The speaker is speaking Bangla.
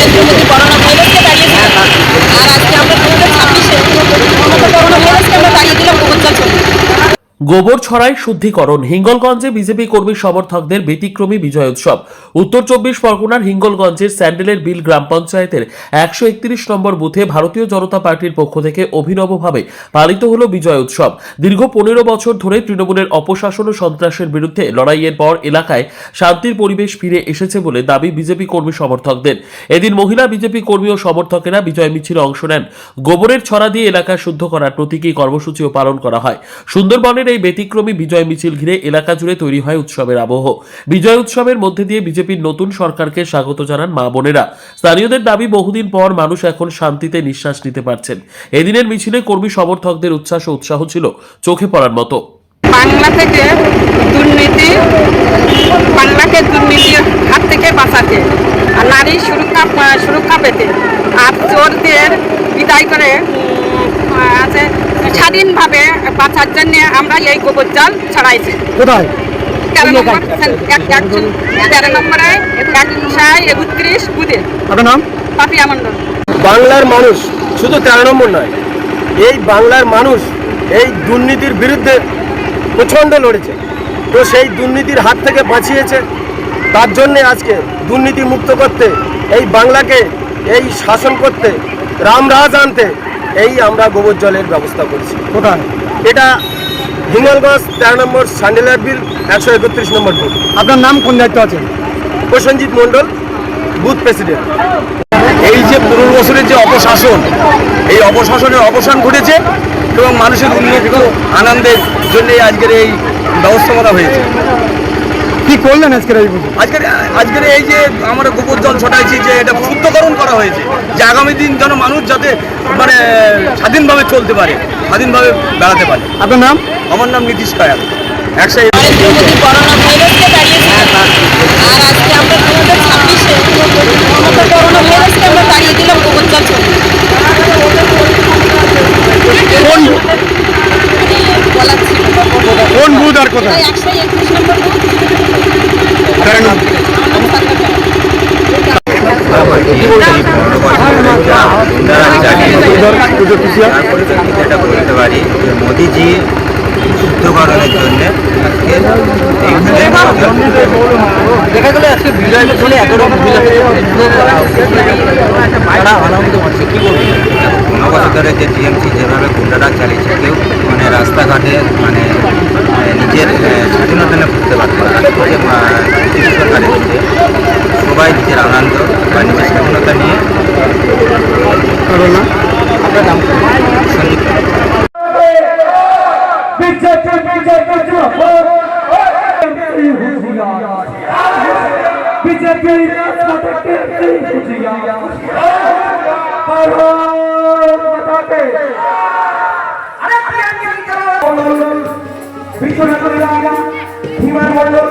নরেন্দ্র মোদী করোনা ভাইরাসকে দাঁড়িয়েছিল, আর আজকে আমরা 2026-এ করোনা ভাইরাসকে আমরা দাঁড়িয়ে দিলাম গোবরজল ছড়িয়ে। গোবর ছড়ায় শুদ্ধিকরণ। হিঙ্গলগঞ্জে বিজেপি কর্মী সমর্থকদের ব্যতিক্রমী বিজয় উৎসব। উত্তর 24 পরগনার হিঙ্গলগঞ্জের স্যান্ডেলের বিল গ্রাম পঞ্চায়েতের 131 নম্বর বুথে ভারতীয় জনতা পার্টির পক্ষ থেকে অভিনবভাবে পালিত হল বিজয় উৎসব। দীর্ঘ 15 বছর ধরে তৃণমূলের অপশাসন ও সন্ত্রাসের বিরুদ্ধে লড়াইয়ের পর এলাকায় শান্তির পরিবেশ ফিরে এসেছে বলে দাবি বিজেপি কর্মী সমর্থকদের। এদিন মহিলা বিজেপি কর্মী ও সমর্থকেরা বিজয় মিছিলে অংশ নেন। গোবরের ছড়া দিয়ে এলাকা শুদ্ধ করার প্রতীকী কর্মসূচিও পালন করা হয়। সুন্দরবনের এই ব্যতিক্রমী বিজয় মিছিল ঘিরে এলাকা জুড়ে তৈরি হয় উৎসবের আবহ। বিজয় উৎসবের মধ্যে দিয়ে বিজেপির নতুন সরকারকে স্বাগত জানান মা বোনেরা। স্থানীয়দের দাবি, বহুদিন পর মানুষ এখন শান্তিতে নিঃশ্বাস নিতে পারছেন। এদিনের মিছিলে কর্মী সমর্থকদের উচ্ছ্বাস ও উৎসাহ ছিল চোখে পড়ার মতো। বাংলা থেকে দুর্নীতি, বাংলাকে দুর্নীতির হাত থেকে বাঁচাতে, আর নারী সুরক্ষা পেতে, আর চোরদের বিদায় করে আছে স্বাধীনভাবে বাঁচার জন্য আমরা এই গোবর জল ছড়াইছি। কোথায়? 13 নম্বরে 131 বুথে। আপনার নাম? পাপিয়া মণ্ডল। বাংলার মানুষ শুধু 13 নম্বর নয়, এই বাংলার মানুষ এই দুর্নীতির বিরুদ্ধে প্রচণ্ড লড়েছে। তো সেই দুর্নীতির হাত থেকে বাঁচিয়েছে। তার জন্যে আজকে দুর্নীতি মুক্ত করতে, এই বাংলাকে এই শাসন করতে, রামরাজ আনতে এই আমরা গোবর জলের ব্যবস্থা করেছি। কোথায়? এটা হিঙ্গলগঞ্জ 13 নম্বর স্যান্ডেলের বিল 131 নম্বর বুথ। আপনার নাম, কোন দায়িত্ব আছেন? প্রসেনজিৎ মণ্ডল, বুথ প্রেসিডেন্ট। এই যে 15 বছরের যে অপশাসন, এই অপশাসনের অবসান ঘটেছে এবং মানুষের উন্নতি আনন্দের জন্য আজকের এই ব্যবস্থাপনা হয়েছে। কি করলেন আজকের এই পুজো? আজকের এই যে আমরা গোবর জল ছটাইছি, যে এটা শুদ্ধকরণ করা হয়েছে, যে আগামী দিন যেন মানুষ যাতে স্বাধীনভাবে চলতে পারে, স্বাধীনভাবে বেড়াতে পারে। আপনার নাম? আমার নাম নীতিশ কায়াল। নরেন্দ্র মোদী করোনা ভাইরাসকে দাঁড়িয়েছিল, আর আজকে আমরা 2026-এ করোনা ভাইরাসকে আমরা দাঁড়িয়ে দিলাম গোবরজল ছড়িয়ে। কোন বুথ আর কোথায়? 131 নম্বর বুথ। যেটা বলতে পারি যে মোদিজি শুদ্ধকরণের জন্য দেখা গেল আজকে বিজয় মিছিলে এত রকম আনন্দ হচ্ছে, কি বলবেন? 15 বছর ধরে যে টিএমসি যেভাবে গুন্ডারা চালিয়েছে, কেউ রাস্তাঘাটে নিজের স্বাধীনতা নিয়ে ঘুরতে পারতো না। যে ব্রিটিশ সরকার এসেছে, সবাই নিজের আনন্দ বা নিজের স্বাধীনতা নিয়ে। আপনার নাম? সঞ্জিত। বিশ্বনাথ হিমার মন্ডল